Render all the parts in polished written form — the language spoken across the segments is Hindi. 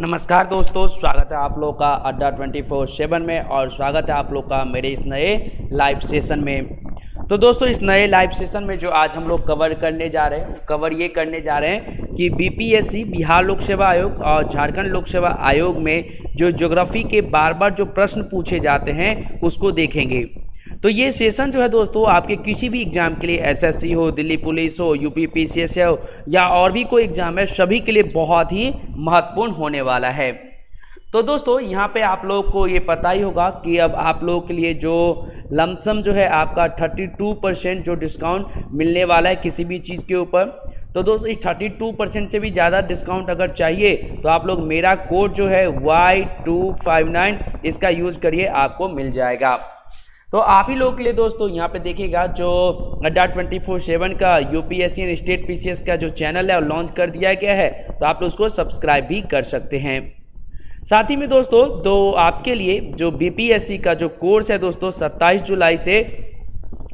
नमस्कार दोस्तों, स्वागत है आप लोग का अड्डा 24/7 में और स्वागत है आप लोग का मेरे इस नए लाइव सेशन में। तो दोस्तों, इस नए लाइव सेशन में जो आज हम लोग कवर करने जा रहे हैं कि बीपीएससी बिहार लोक सेवा आयोग और झारखंड लोक सेवा आयोग में जो ज्योग्राफी के बार बार जो प्रश्न पूछे जाते हैं उसको देखेंगे। तो ये सेशन जो है दोस्तों, आपके किसी भी एग्ज़ाम के लिए एसएससी हो, दिल्ली पुलिस हो, यूपी पीसीएस हो या और भी कोई एग्ज़ाम है, सभी के लिए बहुत ही महत्वपूर्ण होने वाला है। तो दोस्तों, यहाँ पे आप लोग को ये पता ही होगा कि अब आप लोगों के लिए जो लमसम जो है आपका 32% जो डिस्काउंट मिलने वाला है किसी भी चीज़ के ऊपर। तो दोस्तों, इस 32% से भी ज़्यादा डिस्काउंट अगर चाहिए तो आप लोग मेरा कोड जो है Y259 इसका यूज़ करिए, आपको मिल जाएगा। तो आप ही लोगों के लिए दोस्तों यहाँ पे देखिएगा, जो अड्डा 24/7 का यूपीएससी एंड स्टेट पीसीएस का जो चैनल है वो लॉन्च कर दिया गया है, तो आप लोग उसको सब्सक्राइब भी कर सकते हैं। साथ ही में दोस्तों, तो आपके लिए जो बीपीएससी का जो कोर्स है दोस्तों 27 जुलाई से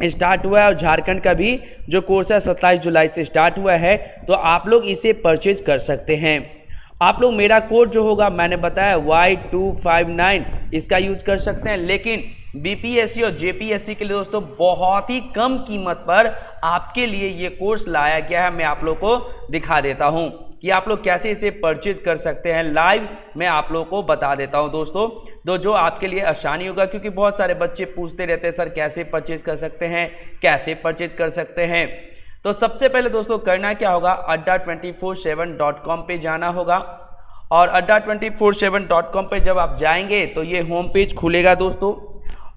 स्टार्ट हुआ है और झारखंड का भी जो कोर्स है 27 जुलाई से स्टार्ट हुआ है, तो आप लोग इसे परचेज कर सकते हैं। आप लोग मेरा कोड जो होगा मैंने बताया Y259 इसका यूज कर सकते हैं, लेकिन बीपीएससी और जेपीएससी के लिए दोस्तों बहुत ही कम कीमत पर आपके लिए ये कोर्स लाया गया है। मैं आप लोग को दिखा देता हूं कि आप लोग कैसे इसे परचेज कर सकते हैं। लाइव मैं आप लोगों को बता देता हूं दोस्तों, तो जो आपके लिए आसानी होगा, क्योंकि बहुत सारे बच्चे पूछते रहते हैं सर कैसे परचेज कर सकते हैं, कैसे परचेज कर सकते हैं। तो सबसे पहले दोस्तों करना क्या होगा, adda247.com पे जाना होगा और adda247.com पे जब आप जाएंगे तो ये होम पेज खुलेगा दोस्तों।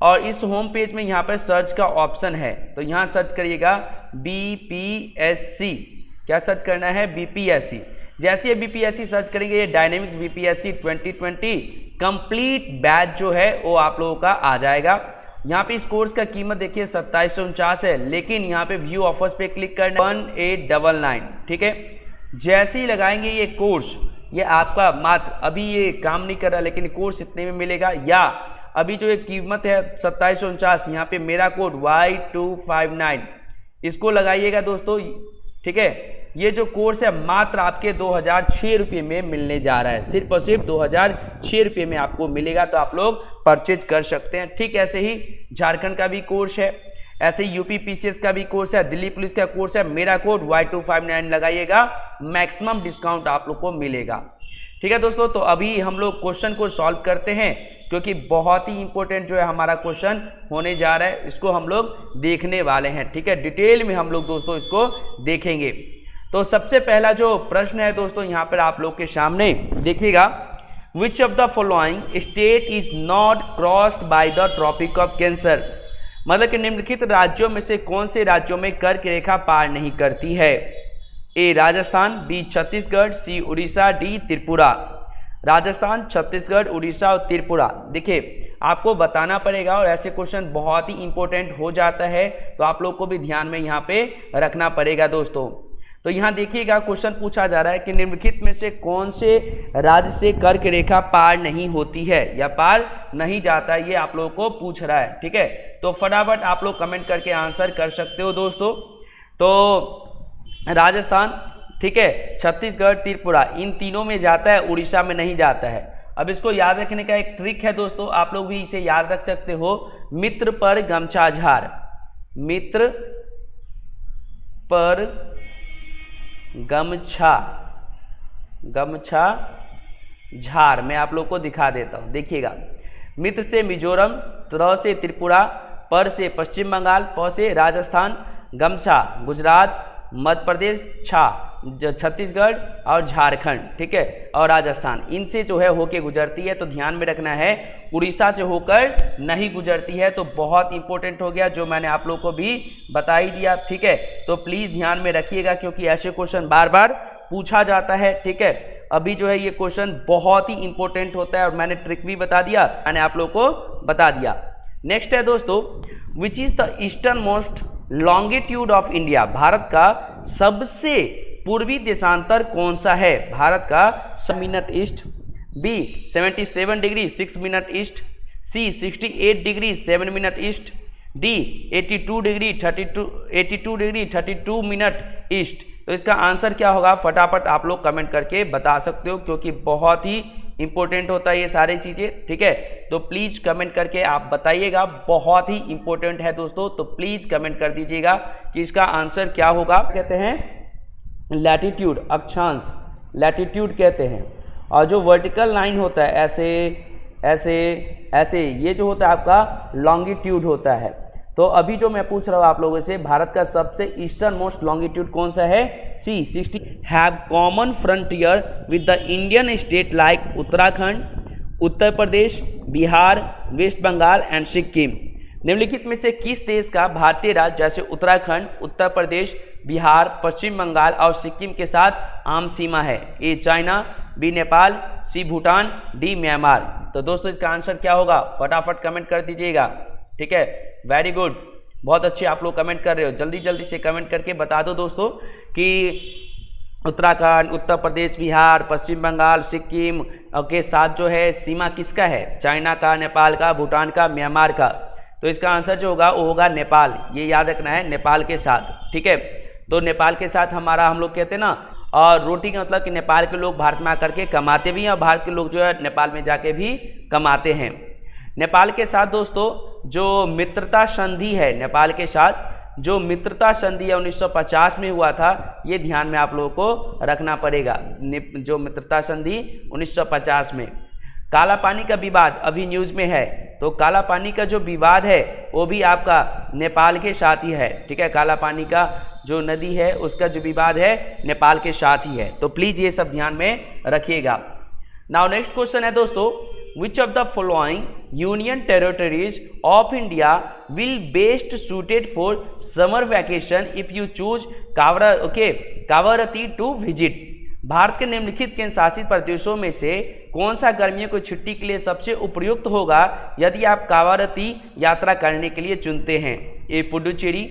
और इस होम पेज में यहाँ पर सर्च का ऑप्शन है, तो यहाँ सर्च करिएगा बीपीएससी। क्या सर्च करना है? बीपीएससी। जैसे ये बीपीएससी सर्च करेंगे, ये डायनेमिक बीपीएससी 2020 कंप्लीट बैच जो है वो आप लोगों का आ जाएगा। यहाँ पे इस कोर्स का कीमत देखिए 2749 है, लेकिन यहाँ पे व्यू ऑफर्स पे क्लिक करना 1899, ठीक है। जैसे ही लगाएंगे ये कोर्स, ये आपका मात्र अभी ये काम नहीं कर रहा, लेकिन कोर्स इतने में मिलेगा। या अभी जो ये कीमत है 2749, यहाँ पे मेरा कोड Y259 इसको लगाइएगा दोस्तों, ठीक है। ये जो कोर्स है मात्र आपके 2006 रुपये में मिलने जा रहा है, सिर्फ और सिर्फ 2006 रुपये में आपको मिलेगा, तो आप लोग परचेज कर सकते हैं। ठीक ऐसे ही झारखंड का भी कोर्स है, ऐसे ही यूपी पीसीएस का भी कोर्स है, दिल्ली पुलिस का कोर्स है। मेरा कोड Y259 लगाइएगा, मैक्सिमम डिस्काउंट आप लोग को मिलेगा, ठीक है दोस्तों। तो अभी हम लोग क्वेश्चन को सॉल्व करते हैं, क्योंकि बहुत ही इंपॉर्टेंट जो है हमारा क्वेश्चन होने जा रहा है, इसको हम लोग देखने वाले हैं, ठीक है। डिटेल में हम लोग दोस्तों इसको देखेंगे। तो सबसे पहला जो प्रश्न है दोस्तों यहाँ पर आप लोग के सामने देखिएगा, which of the following state is not crossed by the tropic of cancer. मतलब कि निम्नलिखित राज्यों में से कौन से राज्यों में कर्क रेखा पार नहीं करती है? ए राजस्थान, बी छत्तीसगढ़, सी उड़ीसा, डी त्रिपुरा। राजस्थान, छत्तीसगढ़, उड़ीसा और त्रिपुरा। देखिए आपको बताना पड़ेगा और ऐसे क्वेश्चन बहुत ही इंपॉर्टेंट हो जाता है, तो आप लोग को भी ध्यान में यहाँ पे रखना पड़ेगा दोस्तों। तो यहाँ देखिएगा क्वेश्चन पूछा जा रहा है कि निम्नलिखित में से कौन से राज्य से कर्क रेखा पार नहीं होती है या पार नहीं जाता है, ये आप लोगों को पूछ रहा है, ठीक है। तो फटाफट आप लोग कमेंट करके आंसर कर सकते हो दोस्तों। तो राजस्थान, ठीक है, छत्तीसगढ़, त्रिपुरा, इन तीनों में जाता है, उड़ीसा में नहीं जाता है। अब इसको याद रखने का एक ट्रिक है दोस्तों, आप लोग भी इसे याद रख सकते हो। मित्र पर गमछा झार, मित्र पर गमछा झार। मैं आप लोग को दिखा देता हूं, देखिएगा। मित्र से मिजोरम, त्र से त्रिपुरा, पर से पश्चिम बंगाल, प से राजस्थान, गमछा गुजरात, मध्य प्रदेश, छा छत्तीसगढ़ और झारखंड, ठीक है, और राजस्थान, इनसे जो है होके गुजरती है। तो ध्यान में रखना है, उड़ीसा से होकर नहीं गुजरती है। तो बहुत इंपॉर्टेंट हो गया, जो मैंने आप लोगों को भी बता ही दिया, ठीक है। तो प्लीज़ ध्यान में रखिएगा, क्योंकि ऐसे क्वेश्चन बार बार पूछा जाता है, ठीक है। अभी जो है ये क्वेश्चन बहुत ही इंपॉर्टेंट होता है और मैंने ट्रिक भी बता दिया, मैंने आप लोग को बता दिया। नेक्स्ट है दोस्तों, which is the eastern most longitude of India. Bharat का सबसे पूर्वी देशांतर कौन सा है? भारत का 7 minute east, B 77 degree 6 minute east, C 68 degree 7 minute east, D 82 degree 32 minute east. तो इसका आंसर क्या होगा फटाफट आप लोग कमेंट करके बता सकते हो, क्योंकि बहुत ही इंपॉर्टेंट होता है ये सारी चीज़ें, ठीक है। तो प्लीज़ कमेंट करके आप बताइएगा, बहुत ही इंपॉर्टेंट है दोस्तों, तो प्लीज़ कमेंट कर दीजिएगा कि इसका आंसर क्या होगा। कहते हैं लैटिट्यूड, अक्षांश, लैटिट्यूड कहते हैं। और जो वर्टिकल लाइन होता है ऐसे ऐसे ऐसे, ये जो होता है आपका लॉन्गिट्यूड होता है। तो अभी जो मैं पूछ रहा हूँ आप लोगों से, भारत का सबसे ईस्टर्न मोस्ट लॉन्गिट्यूड कौन सा है? C 60 have common frontier with the Indian state like Uttarakhand, Uttar Pradesh, Bihar, West Bengal and Sikkim. निम्नलिखित में से किस देश का भारतीय राज्य जैसे उत्तराखंड, उत्तर प्रदेश, बिहार, पश्चिम बंगाल और सिक्किम के साथ आम सीमा है? A China, B Nepal, C Bhutan, D Myanmar. तो दोस्तों इसका आंसर क्या होगा? फटाफट कमेंट कर दीजिएगा, ठीक है। वेरी गुड, बहुत अच्छे आप लोग कमेंट कर रहे हो, जल्दी जल्दी से कमेंट करके बता दो दोस्तों कि उत्तराखंड, उत्तर प्रदेश, बिहार, पश्चिम बंगाल, सिक्किम के साथ जो है सीमा किसका है? चाइना का, नेपाल का, भूटान का, म्यांमार का। तो इसका आंसर जो होगा वो होगा नेपाल, ये याद रखना है, नेपाल के साथ, ठीक है। तो नेपाल के साथ हमारा, हम लोग कहते हैं ना, और रोटी का मतलब कि नेपाल के लोग भारत में आकर के कमाते भी हैं और भारत के लोग जो है नेपाल में जाके भी कमाते हैं। नेपाल के साथ दोस्तों जो मित्रता संधि है, नेपाल के साथ जो मित्रता संधि है 1950 में हुआ था, ये ध्यान में आप लोगों को रखना पड़ेगा। जो मित्रता संधि 1950 में। काला पानी का विवाद अभी न्यूज़ में है, तो काला पानी का जो विवाद है वो भी आपका नेपाल के साथ ही है, ठीक है। काला पानी का जो नदी है उसका जो विवाद है नेपाल के साथ ही है, तो प्लीज़ ये सब ध्यान में रखिएगा। नाउ नेक्स्ट क्वेश्चन है दोस्तों, which of the following union territories of India will best suited for summer vacation if you choose Kavaratti to visit? Bharat के निम्नलिखित केंद्र शासित प्रदेशों में से कौन सा गर्मियों की छुट्टी के लिए सबसे उपयुक्त होगा यदि आप कावारती यात्रा करने के लिए चुनते हैं? ए Puducherry,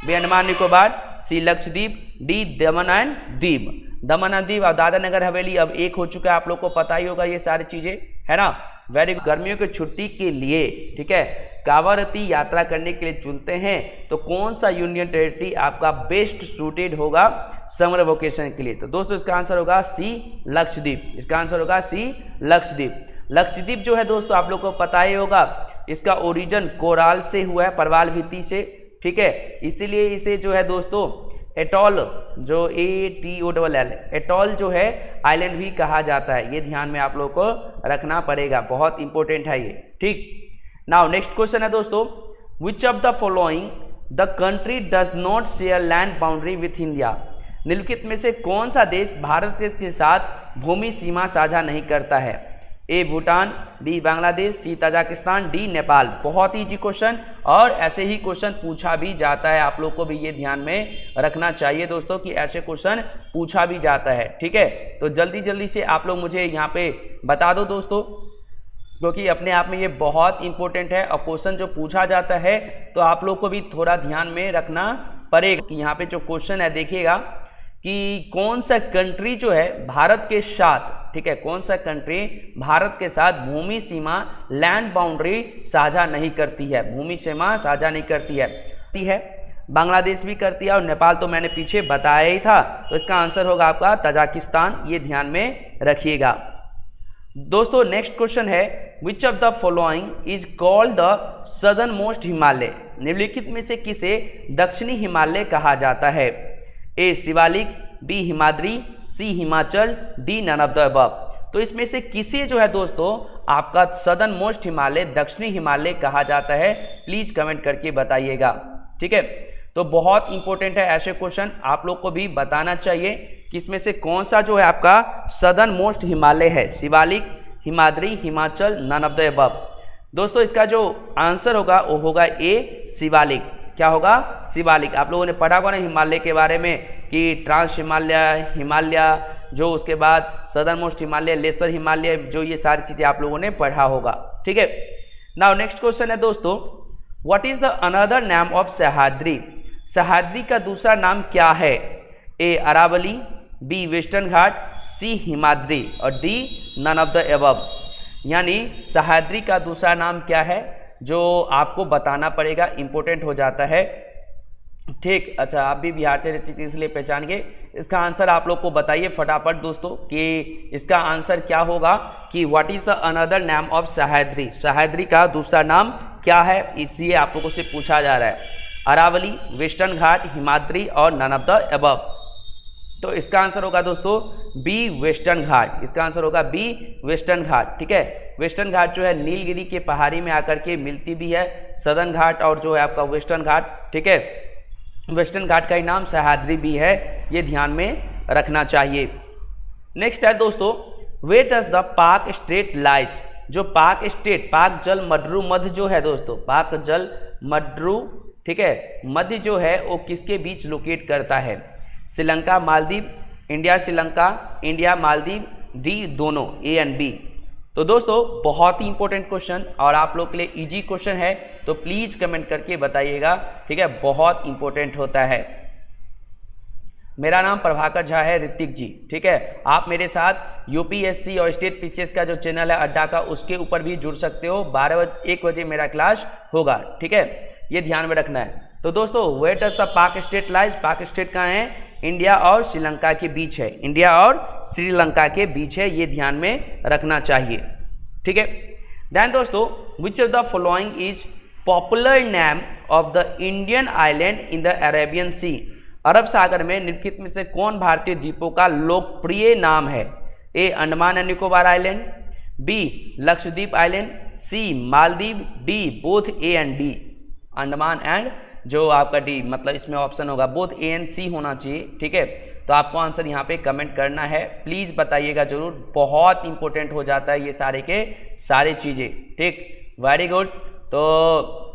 B Andaman Nicobar, C Lakshadweep, D Daman and Diu. Daman and Diu और दादरा नगर हवेली अब एक हो चुका है, आप लोग को पता ही होगा ये सारी चीज़ें, है ना। वेरी गर्मियों की छुट्टी के लिए, ठीक है, कावारती यात्रा करने के लिए चुनते हैं, तो कौन सा यूनियन टेरिटरी आपका बेस्ट सूटेड होगा समर वेकेशन के लिए? तो दोस्तों इसका आंसर होगा सी लक्षद्वीप। इसका आंसर होगा सी लक्षद्वीप। लक्षद्वीप जो है दोस्तों आप लोग को पता ही होगा, इसका ओरिजिन कोराल से हुआ है, परवाल भित्ति से, ठीक है। इसीलिए इसे जो है दोस्तों एटॉल, जो ATOLL एटॉल जो है आइलैंड भी कहा जाता है, ये ध्यान में आप लोग को रखना पड़ेगा, बहुत इंपॉर्टेंट है ये, ठीक। नाउ नेक्स्ट क्वेश्चन है दोस्तों, which of the following the country does not share land boundary with India? निम्नलिखित में से कौन सा देश भारत के साथ भूमि सीमा साझा नहीं करता है? ए भूटान, बी बांग्लादेश, सी तजाकिस्तान, डी नेपाल। बहुत ही इजी क्वेश्चन, और ऐसे ही क्वेश्चन पूछा भी जाता है, आप लोग को भी ये ध्यान में रखना चाहिए दोस्तों कि ऐसे क्वेश्चन पूछा भी जाता है, ठीक है। तो जल्दी जल्दी से आप लोग मुझे यहाँ पे बता दो दोस्तों, क्योंकि अपने आप में ये बहुत इंपॉर्टेंट है, और क्वेश्चन जो पूछा जाता है तो आप लोग को भी थोड़ा ध्यान में रखना पड़ेगा कि यहाँ पे जो क्वेश्चन है देखिएगा कि कौन सा कंट्री जो है भारत के साथ, ठीक है, कौन सा कंट्री भारत के साथ भूमि सीमा लैंड बाउंड्री साझा नहीं करती है, भूमि सीमा साझा नहीं करती है। बांग्लादेश भी करती है और नेपाल तो मैंने पीछे बताया ही था, तो इसका आंसर होगा आपका तजाकिस्तान, ये ध्यान में रखिएगा दोस्तों। नेक्स्ट क्वेश्चन है, which of the following is called the southern most Himalaya? निम्नलिखित में से किसे दक्षिणी हिमालय कहा जाता है? A Shivalik, B Himadri, C Himachal, D none of the above. तो इसमें से किसे जो है दोस्तों आपका सदर्न मोस्ट हिमालय, दक्षिणी हिमालय कहा जाता है? प्लीज कमेंट करके बताइएगा, ठीक है। तो बहुत इंपॉर्टेंट है ऐसे क्वेश्चन, आप लोग को भी बताना चाहिए कि इसमें से कौन सा जो है आपका सदर्न मोस्ट हिमालय है? Shivalik, Himadri, Himachal, none of the above. दोस्तों इसका जो आंसर होगा वो होगा ए शिवालिक। क्या होगा? शिवालिक। आप लोगों ने पढ़ा होगा ना हिमालय के बारे में कि ट्रांस हिमालय, हिमालय जो, उसके बाद southern most Himalaya, lesser Himalaya, जो ये सारी चीज़ें आप लोगों ने पढ़ा होगा, ठीक है। नाउ नेक्स्ट क्वेश्चन है दोस्तों, what is the another name of Sahyadri? Sahyadri का दूसरा नाम क्या है? A Aravalli, B western ghat, C Himadri और D none of the above. यानी सह्याद्री का दूसरा नाम क्या है जो आपको बताना पड़ेगा, इंपॉर्टेंट हो जाता है। ठीक, अच्छा, आप भी बिहार से रहती थी इसलिए पहचान गए। इसका आंसर आप लोग को बताइए फटाफट दोस्तों कि इसका आंसर क्या होगा कि what is the another name of Sahyadri. Sahyadri का दूसरा नाम क्या है, इसलिए आप लोगों से पूछा जा रहा है। अरावली, वेस्टर्न घाट, हिमाद्री और नन ऑफ द अबव। तो इसका आंसर होगा दोस्तों बी, वेस्टर्न घाट। इसका आंसर होगा बी, वेस्टर्न घाट। ठीक है, वेस्टर्न घाट जो है नीलगिरी के पहाड़ी में आकर के मिलती भी है, सदर्न घाट और जो है आपका वेस्टर्न घाट। ठीक है, वेस्टर्न घाट का ही नाम सह्याद्री भी है, ये ध्यान में रखना चाहिए। नेक्स्ट है दोस्तों, वेयर डज द पाक स्टेट लाइज। जो पाक स्टेट, पाक जल मड्रू मध्य जो है दोस्तों, पाक जल मड्रू, ठीक है, मध्य जो है वो किसके बीच लोकेट करता है? Sri Lanka, Maldives, India Sri Lanka, India Maldives, D दोनों, ए एंड बी। तो दोस्तों बहुत ही इंपॉर्टेंट क्वेश्चन और आप लोग के लिए इजी क्वेश्चन है, तो प्लीज कमेंट करके बताइएगा। ठीक है, बहुत इंपॉर्टेंट होता है। मेरा नाम प्रभाकर झा है, ऋतिक जी। ठीक है, आप मेरे साथ यूपीएससी और स्टेट पीसीएस का जो चैनल है अड्डा का, उसके ऊपर भी जुड़ सकते हो। 1 बजे मेरा क्लास होगा। ठीक है, ये ध्यान में रखना है। तो दोस्तों वेयर डज द पाक स्टेट लाइज, पाक स्टेट कहाँ है? इंडिया और श्रीलंका के बीच है, इंडिया और श्रीलंका के बीच है, ये ध्यान में रखना चाहिए। ठीक है, देन दोस्तों which of the following is popular name of the Indian island in the Arabian sea. अरब सागर में निम्नलिखित में से कौन भारतीय द्वीपों का लोकप्रिय नाम है? A, Andaman and Nicobar island, B, Lakshadweep island, C, Maldives, D both A and D. Andaman and जो आपका डी, मतलब इसमें ऑप्शन होगा बोथ ए एंड सी होना चाहिए। ठीक है, तो आपको आंसर यहाँ पे कमेंट करना है, प्लीज बताइएगा जरूर, बहुत इंपॉर्टेंट हो जाता है ये सारे के सारे चीजें। ठीक, वेरी गुड। तो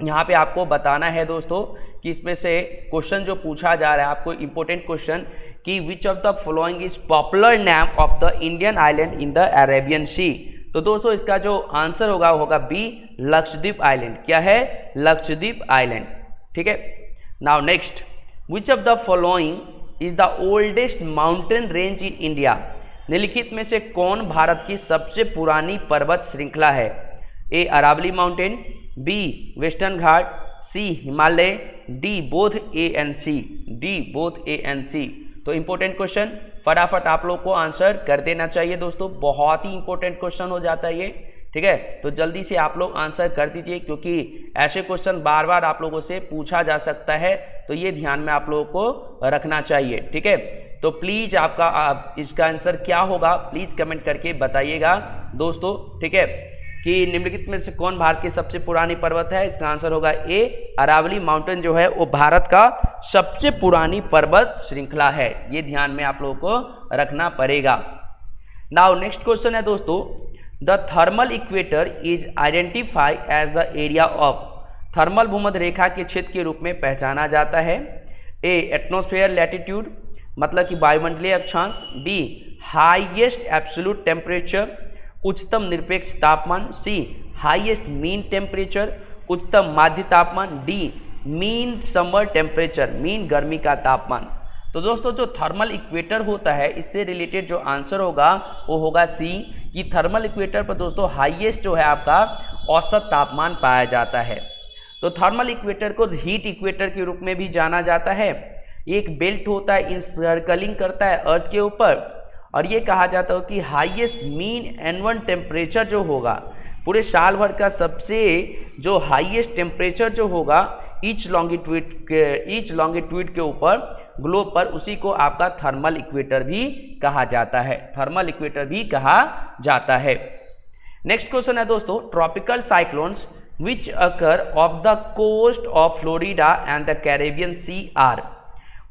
यहाँ पे आपको बताना है दोस्तों कि इसमें से क्वेश्चन जो पूछा जा रहा है आपको, इंपॉर्टेंट क्वेश्चन, कि which of the following is popular name of the Indian island in the Arabian sea. तो दोस्तों इसका जो आंसर होगा वो होगा बी, लक्षद्वीप आइलैंड। क्या है? लक्षद्वीप आइलैंड। ठीक है, now next, which of the following is the oldest mountain range in India. निम्नलिखित में से कौन भारत की सबसे पुरानी पर्वत श्रृंखला है? A, Aravalli mountain, B, western ghat, C, Himalaya, D both A and C, D both A and C. तो इंपॉर्टेंट क्वेश्चन, फटाफट आप लोग को आंसर कर देना चाहिए दोस्तों, बहुत ही इंपॉर्टेंट क्वेश्चन हो जाता है ये। ठीक है, तो जल्दी से आप लोग आंसर कर दीजिए, क्योंकि ऐसे क्वेश्चन बार बार आप लोगों से पूछा जा सकता है, तो ये ध्यान में आप लोगों को रखना चाहिए। ठीक है, तो प्लीज इसका आंसर क्या होगा प्लीज कमेंट करके बताइएगा दोस्तों। ठीक है, कि निम्नलिखित में से कौन भारत की सबसे पुरानी पर्वत है? इसका आंसर होगा ए, अरावली माउंटेन जो है वो भारत का सबसे पुरानी पर्वत श्रृंखला है, ये ध्यान में आप लोगों को रखना पड़ेगा। नाउ नेक्स्ट क्वेश्चन है दोस्तों, the thermal equator is identified as the area of. Thermal भूमध्य रेखा के क्षेत्र के रूप में पहचाना जाता है। ए, एटमॉस्फेयर लैटिट्यूड, मतलब कि वायुमंडलीय अक्षांश, बी, हाईएस्ट एब्सोल्यूट टेम्परेचर, उच्चतम निरपेक्ष तापमान, सी, हाईएस्ट मीन टेम्परेचर, उच्चतम माध्य तापमान, D, mean summer temperature, mean गर्मी का तापमान। तो दोस्तों जो थर्मल इक्वेटर होता है, इससे रिलेटेड जो आंसर होगा वो होगा सी, कि थर्मल इक्वेटर पर दोस्तों हाईएस्ट जो है आपका औसत तापमान पाया जाता है। तो थर्मल इक्वेटर को हीट इक्वेटर के रूप में भी जाना जाता है। एक बेल्ट होता है, इन सर्कलिंग करता है अर्थ के ऊपर, और ये कहा जाता है कि हाईएस्ट मीन एनुअल टेम्परेचर जो होगा, पूरे साल भर का सबसे जो हाईएस्ट टेम्परेचर जो होगा ईच लॉन्गिट्यूड के ऊपर ग्लोब पर, उसी को आपका थर्मल इक्वेटर भी कहा जाता है, थर्मल इक्वेटर भी कहा जाता है। नेक्स्ट क्वेश्चन है दोस्तों, tropical cyclones which occur off the coast of Florida and the Caribbean sea are.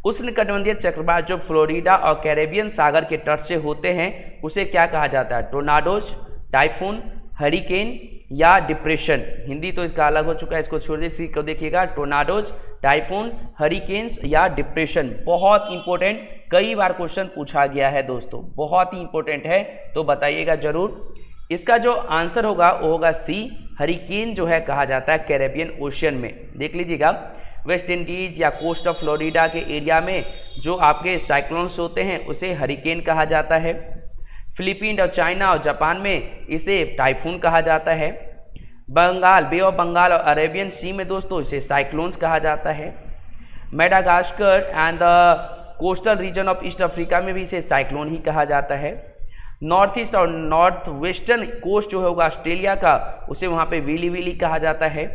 उष्णकटिबंधीय चक्रवात जो फ्लोरिडा और कैरेबियन सागर के तट से होते हैं उसे क्या कहा जाता है? टोर्नाडोज, टाइफून, हरिकेन या डिप्रेशन। हिंदी तो इसका अलग हो चुका है, इसको छोड़ दीजिए, को देखिएगा, टोर्नाडोज, टाइफून, हरिकेन्स या डिप्रेशन। बहुत इंपॉर्टेंट, कई बार क्वेश्चन पूछा गया है दोस्तों, बहुत ही इंपॉर्टेंट है, तो बताइएगा जरूर। इसका जो आंसर होगा वो होगा सी, हरिकेन जो है कहा जाता है कैरेबियन ओशियन में। देख लीजिएगा, वेस्ट इंडीज या कोस्ट ऑफ फ्लोरिडा के एरिया में जो आपके साइक्लोन्स होते हैं उसे हरिकेन कहा जाता है। फिलीपीन और चाइना और जापान में इसे टाइफून कहा जाता है। बंगाल, बे ऑफ बंगाल और अरेबियन सी में दोस्तों इसे साइक्लोन्स कहा जाता है। Madagascar and the coastal region of east Africa में भी इसे साइक्लोन ही कहा जाता है। नॉर्थ ईस्ट और नॉर्थ वेस्टर्न कोस्ट जो होगा ऑस्ट्रेलिया का, उसे वहाँ पे विली विली कहा जाता है।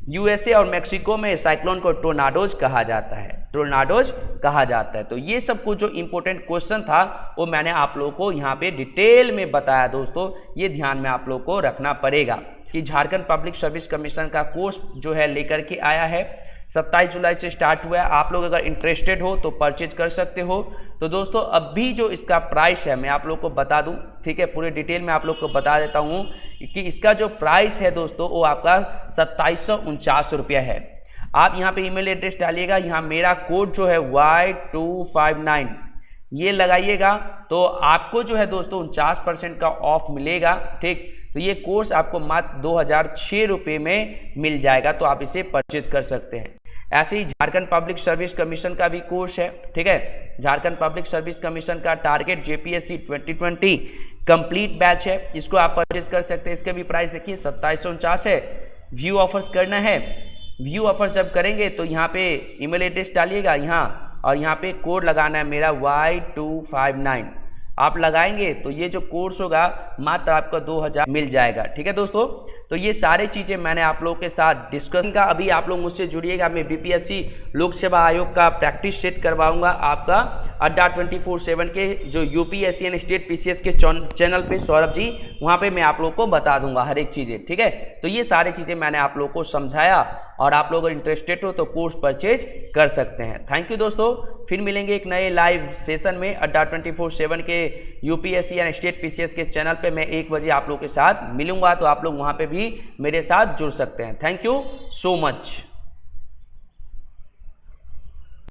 यूएसए और मेक्सिको में साइक्लोन को टोर्नाडोज कहा जाता है, टोर्नाडोज कहा जाता है। तो ये सब कुछ जो इंपॉर्टेंट क्वेश्चन था वो मैंने आप लोगों को यहाँ पे डिटेल में बताया दोस्तों। ये ध्यान में आप लोगों को रखना पड़ेगा कि झारखंड पब्लिक सर्विस कमीशन का कोर्स जो है लेकर के आया है, 27 जुलाई से स्टार्ट हुआ है। आप लोग अगर इंटरेस्टेड हो तो परचेज कर सकते हो। तो दोस्तों अभी जो इसका प्राइस है मैं आप लोग को बता दूं, ठीक है, पूरे डिटेल में आप लोग को बता देता हूं कि इसका जो प्राइस है दोस्तों वो आपका 2749 रुपया है। आप यहां पे ईमेल एड्रेस डालिएगा, यहाँ मेरा कोड जो है Y259 ये लगाइएगा तो आपको जो है दोस्तों 49% का ऑफ मिलेगा, ठीक। तो ये कोर्स आपको मात्र 2006 रुपये में मिल जाएगा, तो आप इसे परचेज कर सकते हैं। ऐसे ही झारखंड पब्लिक सर्विस कमीशन का भी कोर्स है, ठीक है। झारखंड पब्लिक सर्विस कमीशन का टारगेट जेपीएससी 2020 कंप्लीट बैच है, इसको आप परचेज कर सकते हैं। इसके भी प्राइस देखिए 2749 है। व्यू ऑफर्स करना है, व्यू ऑफर्स जब करेंगे तो यहाँ पे ईमेल एड्रेस डालिएगा यहाँ, और यहाँ पे कोड लगाना है मेरा Y259 आप लगाएंगे तो ये जो कोर्स होगा मात्र आपका 2000 मिल जाएगा, ठीक है दोस्तों। तो ये सारे चीज़ें मैंने आप लोगों के साथ डिस्कशन का। अभी आप लोग मुझसे जुड़िएगा, मैं बीपीएससी लोक सेवा आयोग का प्रैक्टिस सेट करवाऊंगा आपका अड्डा 24/7 के जो यूपीएससी एंड स्टेट पीसीएस के चैनल पे सौरभ जी, वहाँ पे मैं आप लोगों को बता दूंगा हर एक चीज़ें, ठीक है। तो ये सारी चीज़ें मैंने आप लोगों को समझाया, और आप लोग अगर इंटरेस्टेड हो तो कोर्स परचेज कर सकते हैं। थैंक यू दोस्तों, फिर मिलेंगे एक नए लाइव सेशन में अड्डा 24/7 के यूपीएससी एंड स्टेट पीसीएस के चैनल पे। मैं 1 बजे आप लोग के साथ मिलूंगा, तो आप लोग वहाँ पे भी मेरे साथ जुड़ सकते हैं। Thank you so much.